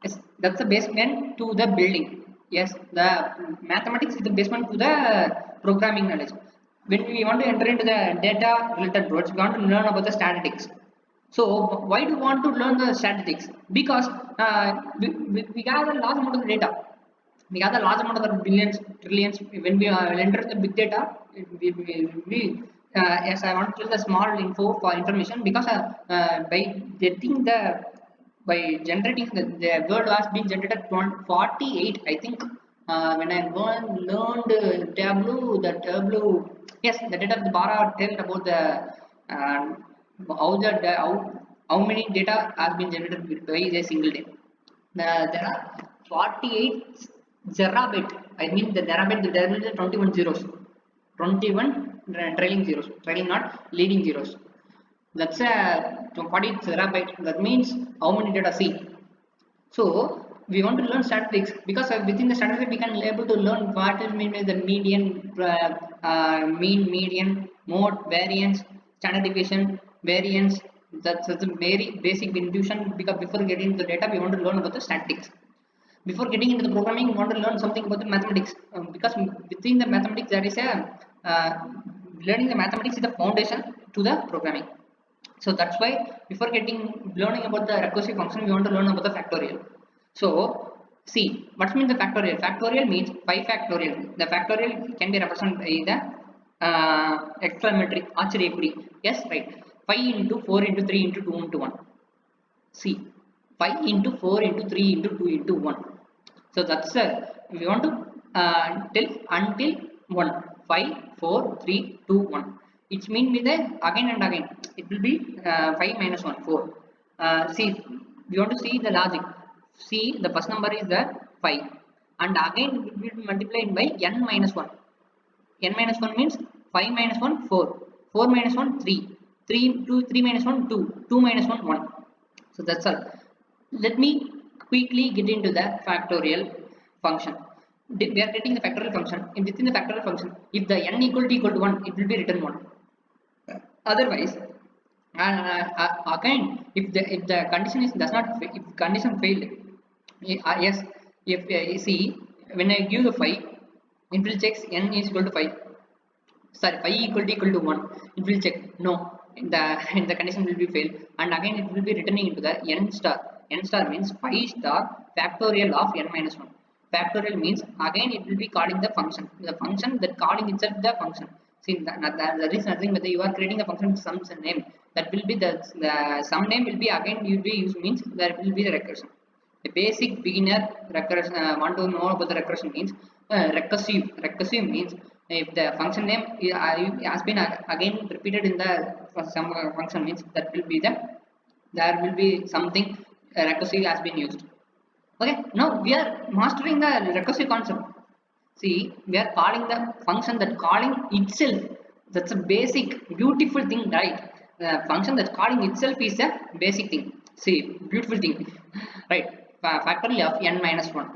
S1: Yes, that's the basement to the building. Yes, the mathematics is the basement to the programming knowledge. When we want to enter into the data related words, we want to learn about the statistics. So why do you want to learn the statistics? Because we gather a large amount of data. We gather large amount of billions, trillions. When we enter the big data, we yes, I want to tell the small info for information because by getting by generating the word was being generated 48, I think. When I learned Tableau, the Tableau, yes, the data the bar tell about the how many data has been generated by a single day. There are 48 Zerabit. I mean the Zerabit, there will be 21 zeros. 21 trailing zeros, trailing not leading zeros. That's a 40 terabyte. That means how many data see. So we want to learn statistics because within the statistics we can be able to learn what is mean by the median, mean, median, mode, variance, standard deviation, variance. That's a very basic intuition because before getting the data we want to learn about the statistics. Before getting into the programming, you want to learn something about the mathematics because within the mathematics there is a learning the mathematics is the foundation to the programming. So that's why before learning about the recursive function, we want to learn about the factorial. So see, what means the factorial? Factorial means 5 factorial. The factorial can be represented by the exclamatory ஆச்சரியக்குறி. Yes, right. 5 into 4 into 3 into 2 into 1. See, 5 into 4 into 3 into 2 into 1. So that's we want to till until 1. 5, 4, 3, 2, 1. It means with the again and again. It will be 5 minus 1, 4. See, we want to see the logic. See, the first number is the 5. And again it will be multiplied by n minus 1. N minus 1 means 5 minus 1, 4. 4 minus 1, 3. 3 minus 1, 2. 2 minus 1, 1. So that's all. Let me quickly get into the factorial function. We are getting the factorial function. Within the factorial function, if the n equal to 1, it will be written 1. Otherwise, again, if the condition is does not if condition failed, yes, if you see when I give the 5, it will check n is equal to 5. Sorry, 5 equal to 1. It will check no. The condition will be failed, and again it will be returning into the n star. N star means 5 star factorial of n minus 1. Factorial means again it will be calling the function that calling itself the function. See, there is nothing whether you are creating the function with some name, that will be the some name will be again you will be used means there will be the recursion. A basic beginner recursion want to know about the recursion means recursive means if the function name has been again repeated in the some function means that will be there will be something recursive has been used. Okay, now we are mastering the recursive concept. See, we are calling the function that calling itself. That's a basic beautiful thing, right? The function that calling itself is a basic thing. See, beautiful thing, right? Factorial of n minus 1.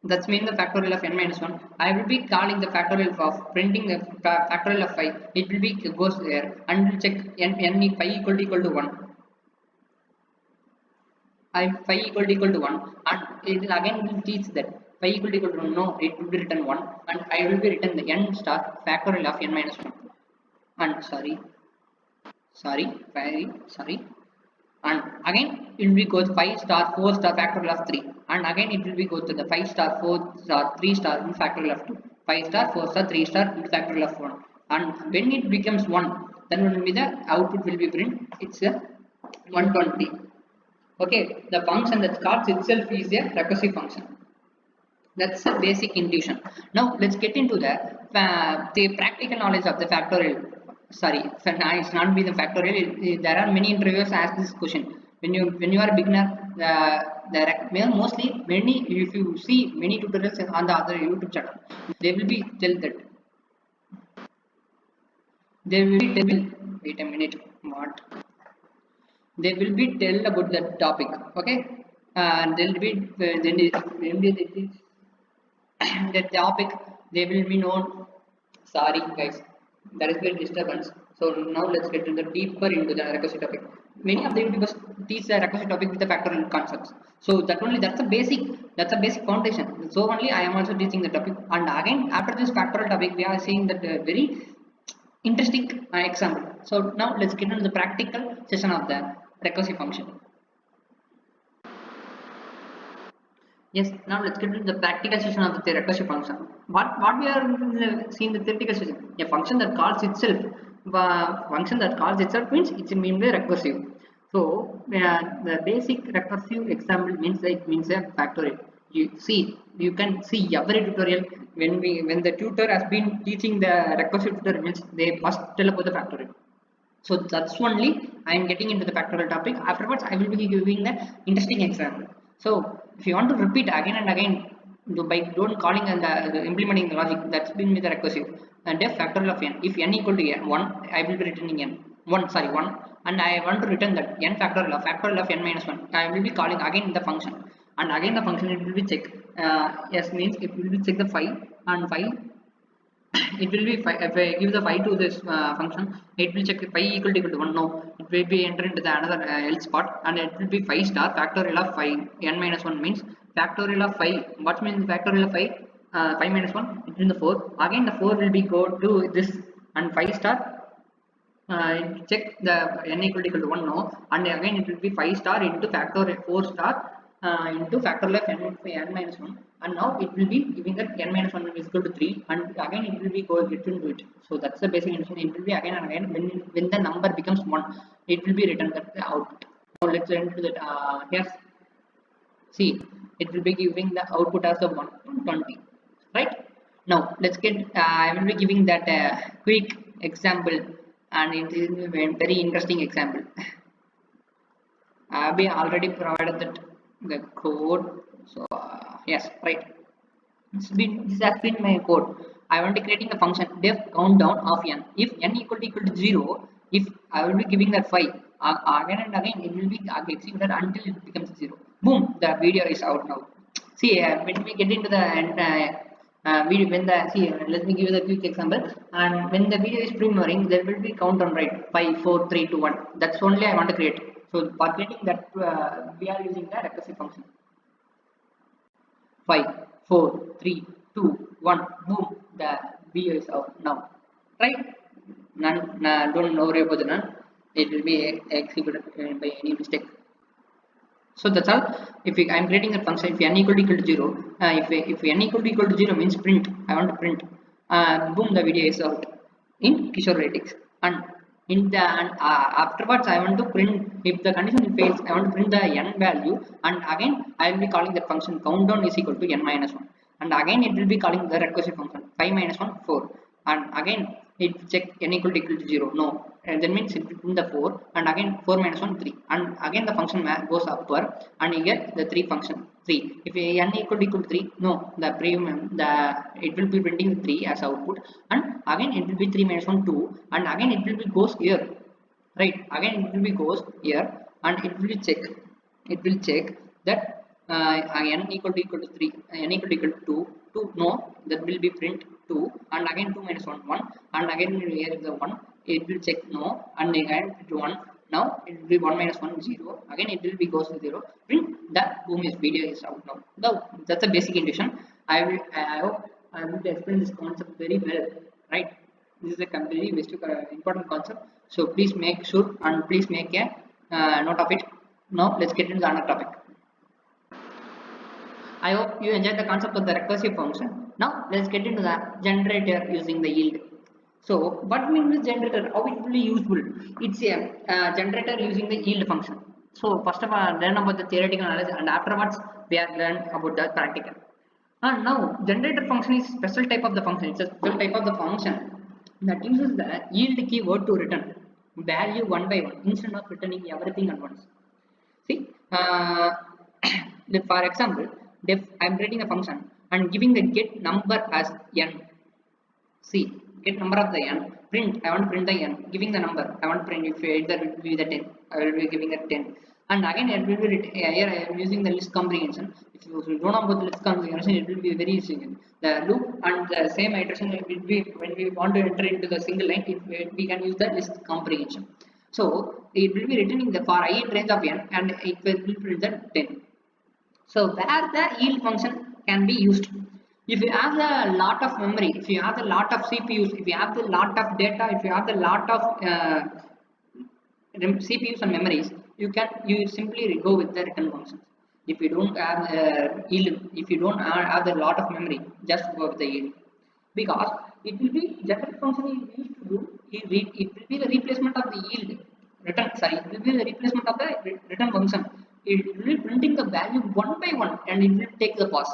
S1: That's mean the factorial of n minus 1. I will be calling the factorial of printing the factorial of 5. It will be goes there and will check n 5 equal to 1. I 5 equal to 1, and it will again will teach that 5 equal to 1. No, it will be written 1, and I will be written the n star factorial of n minus 1. And sorry, and again it will be go to 5 star 4 star factorial of 3, and again it will be go to the 5 star 4 star 3 star factorial of 2, 5 star 4 star 3 star factorial of 1, and when it becomes 1, then will be the output will be print. It's a 120. Okay, the function that calls itself is a recursive function. That's a basic intuition. Now let's get into the practical knowledge of the factorial. Sorry, it's not be the factorial. There are many interviewers ask this question. When you are a beginner, mostly many, if you see many tutorials on the other YouTube channel, they will be tell that they will be tell. Wait a minute, what? They will be tell about that topic. Okay, and they'll be the topic they will be known. Sorry guys, there is a disturbance. So now let's get into deeper into the recursive topic. Many of the YouTubers teach the recursive topic with the factorial concepts. So that's a basic foundation. So only I am also teaching the topic, and again after this factorial topic we are seeing that very interesting example. So now let's get into the practical session of the recursive function. Yes, now let's get into the practical session of the recursive function. What we are seeing the theoretical session, a function that calls itself function that calls itself means it's mean by recursive. So the basic recursive example means it means a factorial. You see, you can see every tutorial when the tutor has been teaching the recursive tutorial means they must tell about the factorial. So that's only I am getting into the factorial topic. Afterwards, I will be giving the interesting example. So if you want to repeat again and again by don't calling and implementing the logic, that's been with the recursive. Def factorial of n. If n equal to n, 1, I will be returning n. 1, and I want to return that n factorial of n minus 1. I will be calling again the function, and again the function it will be check. Yes means it will be check the 5 and 5. It will be 5. If I give the 5 to this function, it will check if 5 equal to 1. No, it will be enter into the another else part, and it will be 5 star factorial of 5. N minus 1 means factorial of 5. What means factorial of 5? 5 minus 1, it will be the 4. Again the 4 will be go to this, and 5 star check the n equal to 1. No, and again it will be 5 star into factor 4 star into factorial of n minus 1, and now it will be giving that n minus 1 is equal to 3, and again it will be return to it. So that's the basic condition. It will be again and again when the number becomes 1, it will be written that the output. Now let's enter that. Yes, see, it will be giving the output as the 120, right? Now let's get I will be giving that quick example, and it is a very interesting example. I have already provided that the code. So yes, right, this has been my code. I want to creating a function def countdown of n. If n equal to 0, if I will be giving that 5, again and again it will be executed until it becomes 0. Boom, the video is out now. See, when we get into the video, when the see, let me give you the quick example. And when the video is premiering, there will be countdown, right? 5, 4, 3, 2, 1. That's only I want to create. So for creating that, we are using the recursive function. 5, 4, 3, 2, 1. Boom, the video is out now, right? Don't worry about the none. It will be executed by any mistake. So that's all. If I am creating a function, if n equal to 0, if n equal to 0 means print. I want to print. Boom, the video is out in KishoreLytics. And in the afterwards, I want to print. If the condition fails, I want to print the n value, and again I will be calling that function countdown is equal to n minus 1, and again it will be calling the recursive function 5 minus 1 4, and again it check n equal to 0. No, and then means it will print the 4, and again 4 minus 1 3, and again the function goes upward, and you get the 3 function 3. If n equal to 3, no, the it will be printing 3 as output, and again it will be 3 minus 1 2, and again it will be goes here, right? Again it will be goes here, and it will be check. It will check that n equal to 3, n equal to 2, no, that will be print 2, and again 2 minus 1 1, and again here is the 1. It will check no, and again 1. Now it will be 1 minus 1 0. Again it will be goes to 0. Print that. Boom, is video is out now. Now that's a basic condition. I hope I will explain this concept very well, right? This is a very important concept. So please make sure and please make a note of it. Now let's get into the another topic. I hope you enjoyed the concept of the recursive function. Now let's get into the generator using the yield. So what means generator? How it will be useful? It's a generator using the yield function. So first of all, learn about the theoretical analysis, and afterwards we are learn about the practical. And now generator function is special type of the function. It's a special type of the function that uses the yield keyword to return value one by one instead of returning everything at once. See, for example, if I'm creating a function and giving the get number as n. See, get number of the n, print. I want to print the n, giving the number. I want to print if either will be the 10. I will be giving it 10. And again, it will be here. I am using the list comprehension. If you don't know about the list comprehension, it will be very easy. The loop and the same iteration will be when we want to enter into the single line. We can use the list comprehension. So it will be returning the for I in range of n, and it will print the 10. So where the yield function can be used. If you have a lot of memory, if you have a lot of CPUs, if you have a lot of data, if you have a lot of CPUs and memories, you simply go with the return functions. If you don't have yield, if you don't have a lot of memory, just go with the yield. Because it will be generated function is used to do. It will be the replacement of the yield return. Sorry, it will be the replacement of the return function. It will be printing the value one by one, and it will take the pass.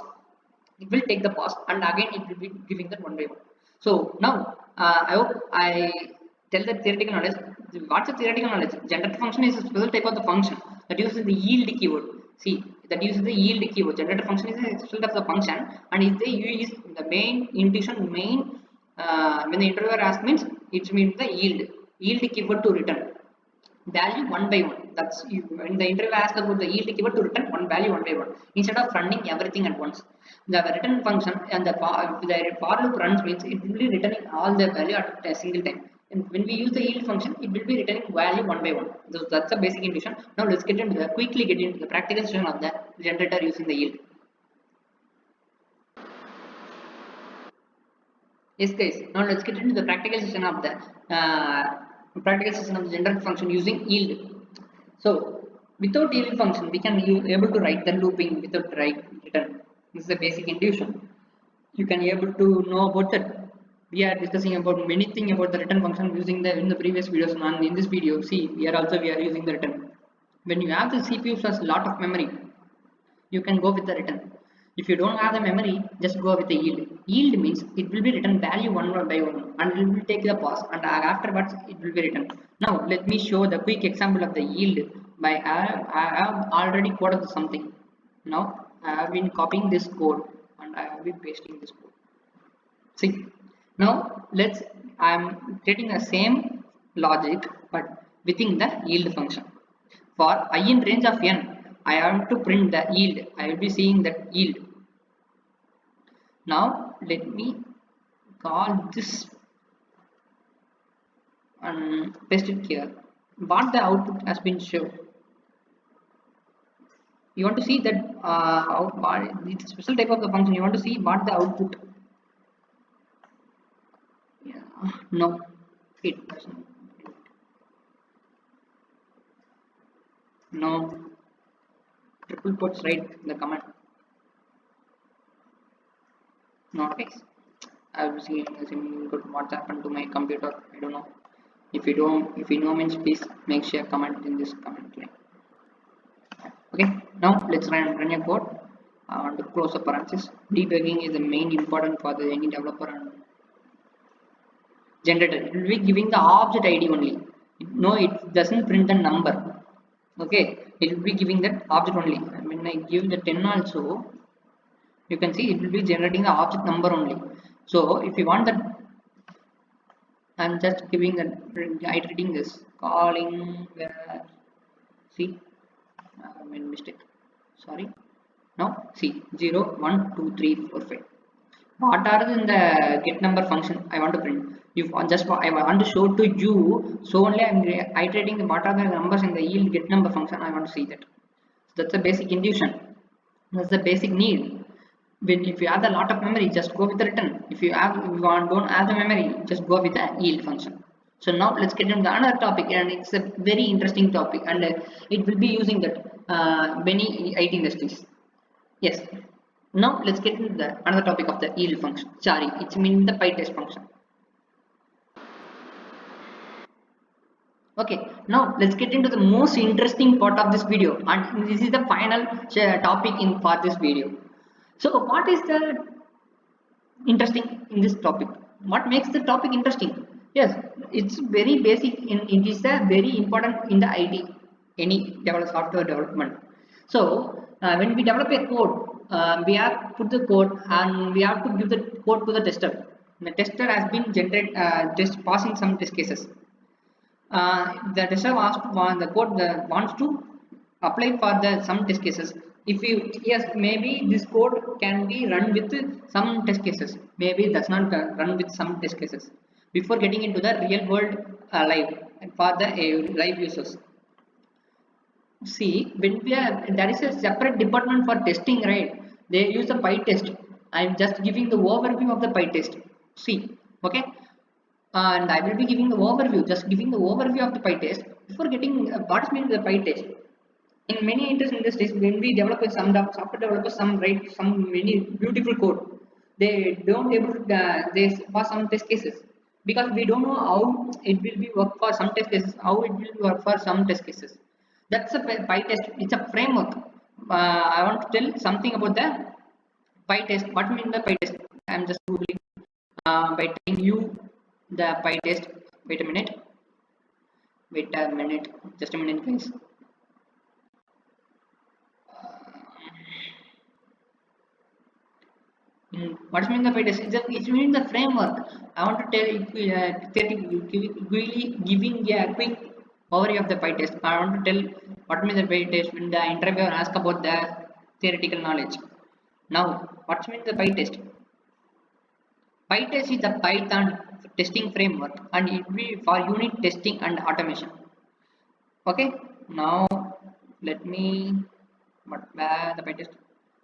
S1: It will take the pass, and again it will be giving that one by one. So now I hope I tell the theoretical knowledge. What's the theoretical knowledge? Generated function is a special type of the function that uses the yield keyword. See, that uses the yield keyword. Generated function is a special type of the function, and is the use the main intuition main when the interviewer asks means it means the yield keyword to return value one by one. That's you, when the interviewer asks about the yield keyword to return one value one by one instead of running everything at once. The return function and the for loop runs means it will be returning all the value at a single time. And when we use the yield function, it will be returning value one by one. So that's a basic intuition. Now let's quickly get into the practical session of the generator using the yield. Yes guys, now let's get into the practical session of the generator function using yield. So without yield function, we can able to write the looping without return. This is a basic intuition. You can able to know about that. We are discussing about many things about the return function using the in the previous videos, and in this video, see we are using the return. When you have the CPU plus lot of memory, you can go with the return. If you don't have the memory, just go with the yield. Yield means it will be written value one by one, and it will take the pass, and afterwards it will be written. Now let me show the quick example of the yield. By I have already coded something. Now I have been copying this code and I have been pasting this code. See, now I am creating the same logic but within the yield function. For I in range of n, I have to print the yield. I will be seeing that yield. Now let me call this and paste it here. What the output has been shown. You want to see that it's a special type of the function. You want to see what the output. Yeah, no, it doesn't. No, triple quotes right in the command. Not guys. I will see what happened to my computer. I don't know. If you know means please make sure comment in this comment line. Okay, now let's run your code. I want to close the parenthesis. Debugging is the main important for the any developer and generator. It will be giving the object ID only. No, it doesn't print a number. Okay, it will be giving that object only. When I give the 10 also, you can see it will be generating the object number only. So if you want that, I'm just giving that, iterating this, calling where, see, I made mistake, sorry. Now see 0, 1, 2, 3, 4, 5. What are in the get number function I want to print? If I want to show to you, so only I'm iterating what are the numbers in the yield get number function. I want to see that. So that's the basic intuition. That's the basic need. If you have a lot of memory, just go with the return. If you don't have the memory, just go with the yield function. So now let's get into another topic, and it's a very interesting topic, and it will be using that many IT industries. Yes. Now let's get into another topic of the yield function. Sorry, it's mean the PyTest function. Okay, now let's get into the most interesting part of this video, and this is the final topic for this video. So what is the interesting in this topic? What makes the topic interesting? Yes, it's very basic. It is very important in the IT, any software development. So when we develop a code, we have to put the code and we have to give the code to the tester. The tester has been just passing some test cases. The tester wants to apply for some test cases. Yes, maybe this code can be run with some test cases. Maybe it does not run with some test cases before getting into the real world live for the live users. See, when there is a separate department for testing, right? They use the PyTest. I'm just giving the overview of the PyTest. See, okay, and I will be giving the overview, just giving the overview of the PyTest before getting what's meant the PyTest. In many industries, when we develop some software developers, some write some many beautiful code. they don't able to they for some test cases, because we don't know how it will be work for some test cases, how it will work for some test cases. That's a PyTest. It's a framework. I want to tell something about the PyTest. What mean the PyTest? I'm just googling by telling you the PyTest. Wait a minute. Wait a minute. Just a minute, guys. What mean the PyTest? It means the framework. I want to tell giving a quick overview of the PyTest. I want to tell what means the PyTest when the interviewer asks about the theoretical knowledge. Now, what means the PyTest? PyTest is a Python testing framework and it will be for unit testing and automation. Okay, now let me the PyTest.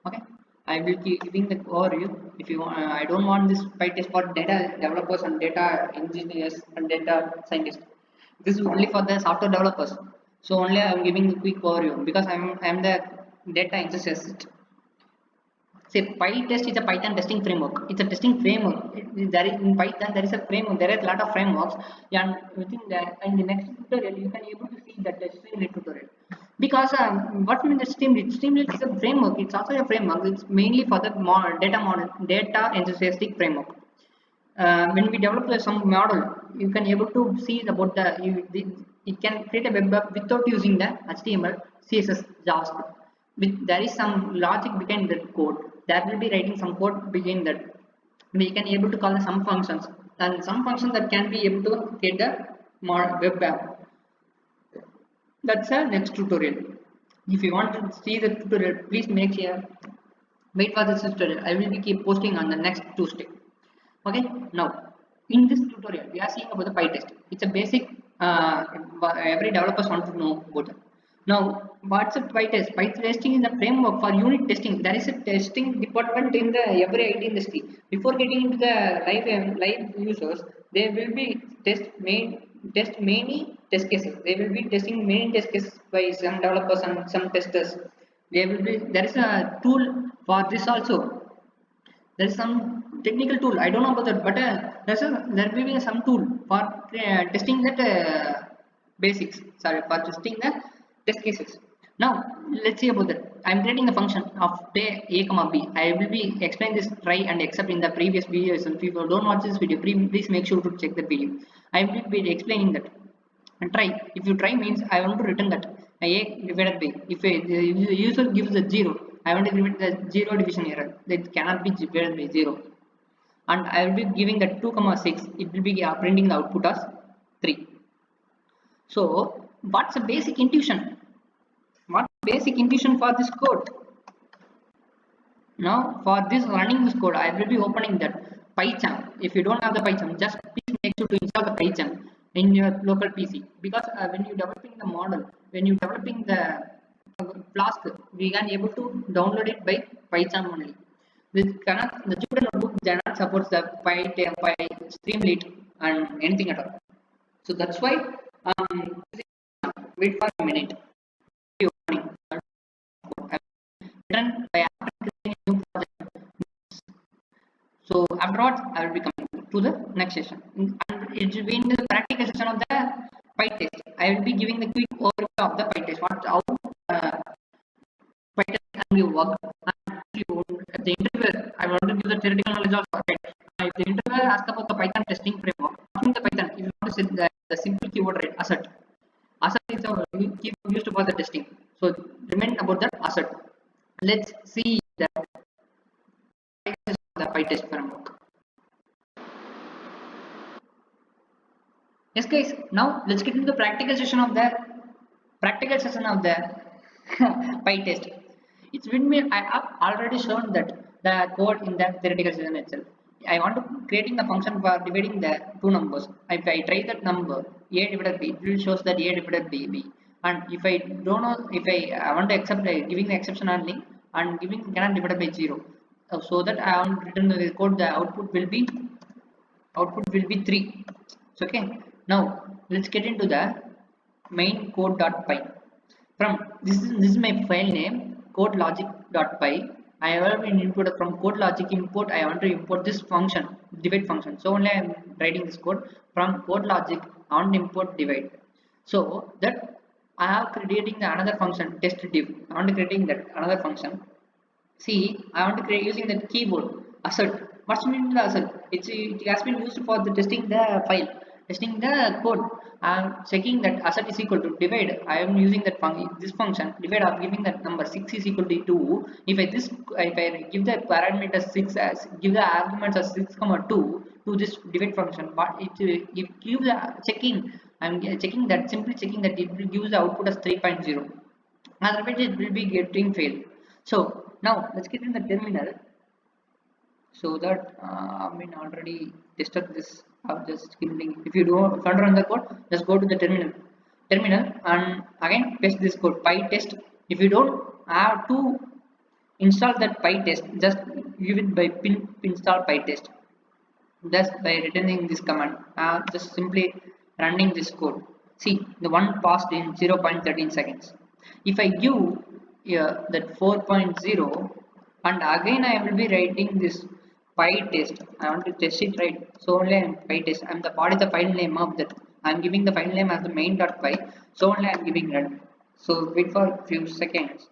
S1: Okay, I will be giving the overview. If you want, I don't want this PyTest for data developers and data engineers and data scientists. This is only for the software developers. So only I am giving the quick overview because I'm the data enthusiast. Say PyTest is a Python testing framework. It's a testing framework. There is in Python there is a framework. There is a lot of frameworks, and within that, in the next tutorial, you can able to see that the Streamlit tutorial. Because what means the Streamlit? Streamlit is a framework. It's also a framework. It's mainly for the data enthusiastic framework. When we develop some model, you can able to see about it can create a web app without using the HTML, CSS, JavaScript. There is some logic behind that code. That will be writing some code behind that. We can able to call some functions, and some functions that can be able to get the web app. That's a next tutorial. If you want to see the tutorial, please make sure wait for this tutorial. I will be keep posting on the next Tuesday. Okay, now in this tutorial we are seeing about the PyTest. It's a basic every developers want to know about it. Now what's a PyTest? PyTesting is a framework for unit testing. There is a testing department in the every IT industry. Before getting into the live users, they will be test many test cases. They will be testing many test cases by some developers and some testers. There is a tool for this also. There is some technical tool. I don't know about that, but there will be some tool for testing that basics. Sorry, for testing the test cases. Now let's see about that. I am creating a function of day a comma b. I will be explain this try and except in the previous videos. And if you don't watch this video, please make sure to check the video. I will be explaining that. And try. If you try means I want to return that a divided by. If the user gives a 0, I want to give it the 0 division error. That cannot be divided by 0. And I will be giving the 2,6. It will be printing the output as 3. So what's the basic intuition? What basic intuition for this code? Now for this running this code, I will be opening that PyCharm. If you don't have the PyCharm, just please make sure to install the PyCharm in your local PC, because when you developing the model, when you developing the Flask, we can able to download it by PyCharm only. The Jupyter notebook cannot supports the Streamlit and anything at all. So that's why wait for a minute. So afterwards, I will be coming to the next session, and it will be in the practical session of the PyTest. I will be giving the quick overview of the PyTest. How PyTest can work. And if the interviewer, I want to give the theoretical knowledge of PyTest. If the interviewer asks about the Python testing framework, in the Python, if you want to set the simple keyword, right, asset. Asset is a keyword used for the testing. So remain about that asset. Let's see the PyTest framework. Yes, guys. Now let's get into the practical session of the PyTest. It's been me. I have already shown that the code in that theoretical session itself. I want to creating the function for dividing the two numbers. If I try that number a divided b, it will shows that a divided b. And if I don't know, if I want to accept giving the exception only and giving cannot divided by 0, so that I want to return the code. The output will be 3. So, okay. Now let's get into the main code.py. From this is my file name code logic.py. I have been input from code logic import. I want to import this function, divide function. So only I am writing this code from code logic. I want to import divide. So that I have creating the another function test div. I want to creating that another function. See, I want to create using the keyword assert. What's mean the assert? It has been used for the testing the file, testing the code. I'm checking that assert is equal to divide. I am using that this function divide. I'm giving that number 6 is equal to 2. If I give the parameter 6 as give the arguments as 6 comma 2 to this divide function, but it gives the checking. I'm checking that simply checking that it will give the output as 3.0. Otherwise it will be getting failed. So now let's get in the terminal so that I mean already tested this. I'll just skipping. If you don't run the code, just go to the terminal and again paste this code PyTest. If you don't have to install that PyTest, just give it by pin install PyTest. Just by returning this command, just simply running this code. See the one passed in 0.13 seconds. If I give that 4.0 and again I will be writing this PyTest. I want to test it right. So only I am PyTest. I'm the part is the file name of that. I'm giving the file name as the main.py. So only I'm giving run. So wait for a few seconds.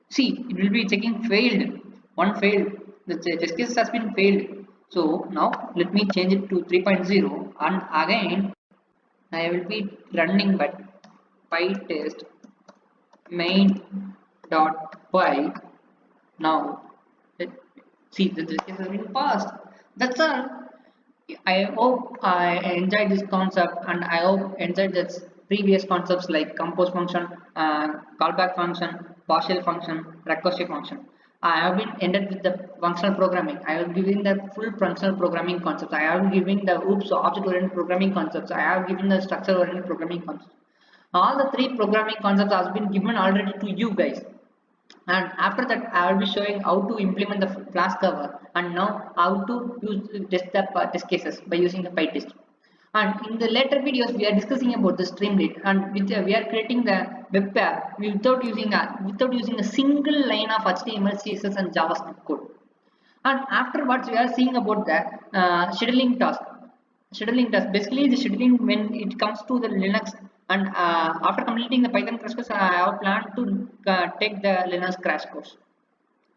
S1: See, it will be checking failed. One failed. The test case has been failed. So now let me change it to 3.0 and again I will be running but PyTest main.py. Now see the test case has been passed. That's all. I hope I enjoyed this concept and I hope enjoyed the previous concepts like compose function, callback function, partial function, recursive function. I have been ended with the functional programming. I have given the full functional programming concepts. I have given the OOPS object oriented programming concepts. I have given the structure oriented programming concepts. All the three programming concepts has been given already to you guys. And after that I will be showing how to implement the class cover and now how to use test the test cases by using the PyTest. And in the later videos we are discussing about the Streamlit and we are creating the web app without using a single line of HTML, CSS and JavaScript code. And afterwards we are seeing about the scheduling task. Basically the scheduling when it comes to the Linux. And after completing the Python crash course I have planned to take the Linux crash course.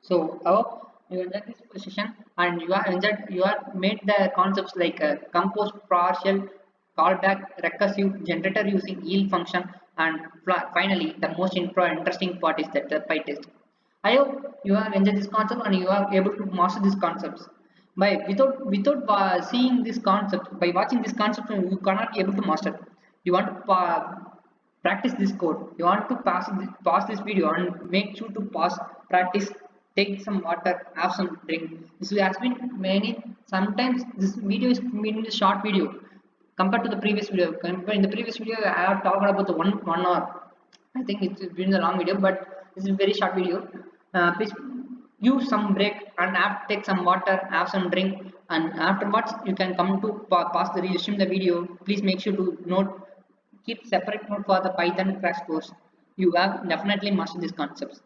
S1: So I hope you enjoyed this session and you are made the concepts like compose, partial, callback, recursive, generator using yield function, and finally the most interesting part is that the PyTest. I hope you have enjoyed this concept and you are able to master these concepts. By without seeing this concept, by watching this concept, you cannot be able to master. You want to practice this code. You want to pause this video and make sure to pause, practice, take some water, have some drink. This has been many. Sometimes this video is been a short video compared to the previous video. In the previous video, I have talked about the one hour. I think it's been a long video, but this is a very short video. Please use some break and take some water, have some drink, and afterwards you can come to pause the resume the video. Please make sure to keep separate note for the Python crash course. You have definitely mastered these concepts.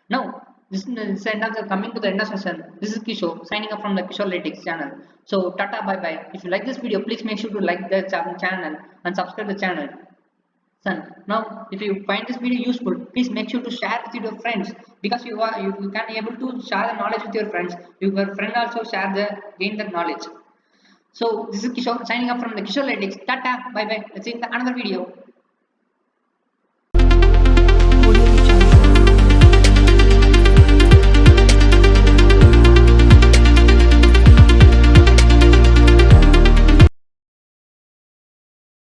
S1: Now this is end of the coming to the end of session. This is Kishore signing up from the KishoreLytics channel. So tata, bye bye. If you like this video, please make sure to like the channel and subscribe the channel. Now if you find this video useful, please make sure to share it with your friends, because you can able to share the knowledge with your friends. Your friend also gain the knowledge. So this is Kishore signing up from the KishoreLytics. Tata, bye bye. Let's see in the another video.